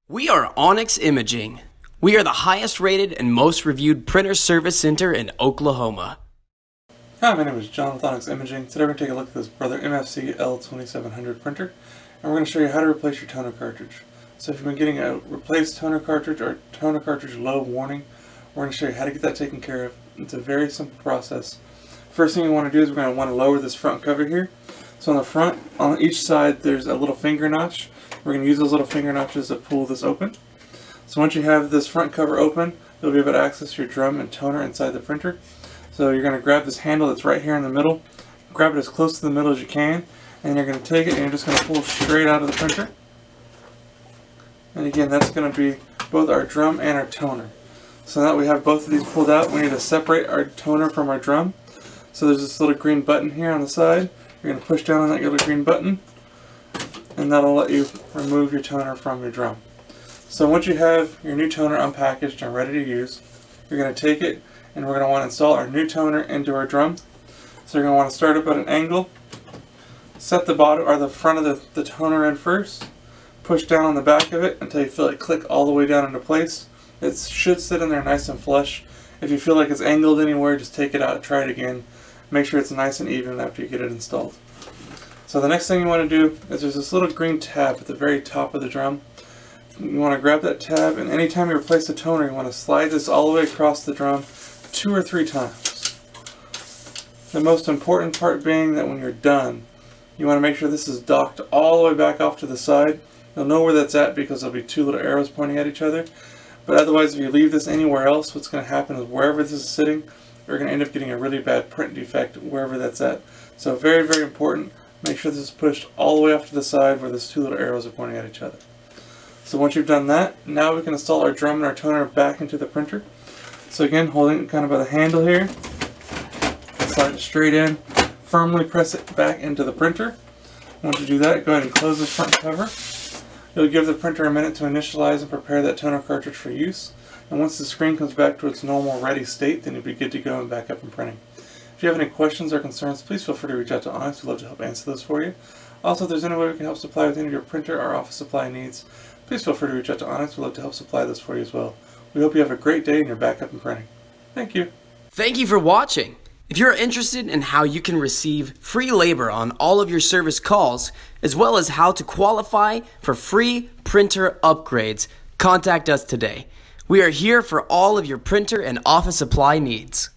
We are Onyx Imaging. We are the highest rated and most reviewed printer service center in Oklahoma. Hi, my name is John with Onyx Imaging. Today we're going to take a look at this Brother MFC L9550 printer, and we're going to show you how to replace your toner cartridge. So if you've been getting a replaced toner cartridge or toner cartridge low warning, we're going to show you how to get that taken care of. It's a very simple process. First thing you want to do is we're going to want to lower this front cover here. So on the front, on each side, there's a little finger notch. We're going to use those little finger notches to pull this open. So once you have this front cover open, you'll be able to access your drum and toner inside the printer. So you're going to grab this handle that's right here in the middle, grab it as close to the middle as you can, and you're going to take it and you're just going to pull straight out of the printer. And again, that's going to be both our drum and our toner. So now that we have both of these pulled out, we need to separate our toner from our drum. So there's this little green button here on the side. You're going to push down on that little green button, and that'll let you remove your toner from your drum. So once you have your new toner unpackaged and ready to use, you're going to take it and we're going to want to install our new toner into our drum. So you're going to want to start up at an angle, set the bottom or the front of the toner in first, push down on the back of it until you feel it click all the way down into place. It should sit in there nice and flush. If you feel like it's angled anywhere, just take it out, try it again. Make sure it's nice and even after you get it installed. So the next thing you want to do is there's this little green tab at the very top of the drum. You want to grab that tab, and anytime you replace the toner, you want to slide this all the way across the drum 2 or 3 times. The most important part being that when you're done, you want to make sure this is docked all the way back off to the side. You'll know where that's at because there'll be 2 little arrows pointing at each other. But otherwise, if you leave this anywhere else, what's going to happen is wherever this is sitting, you're going to end up getting a really bad print defect wherever that's at. So very, very important. Make sure this is pushed all the way off to the side where those 2 little arrows are pointing at each other. So once you've done that, now we can install our drum and our toner back into the printer. So again, holding it kind of by the handle here, slide it straight in, firmly press it back into the printer. Once you do that, go ahead and close this front cover. You'll give the printer a minute to initialize and prepare that toner cartridge for use. And once the screen comes back to its normal ready state, then you'll be good to go and back up and printing. If you have any questions or concerns, please feel free to reach out to Onyx. We'd love to help answer those for you. Also, if there's any way we can help supply with any of your printer or office supply needs, please feel free to reach out to Onyx. We'd love to help supply those for you as well. We hope you have a great day and you're back up and printing. Thank you. Thank you for watching. If you're interested in how you can receive free labor on all of your service calls, as well as how to qualify for free printer upgrades, contact us today. We are here for all of your printer and office supply needs.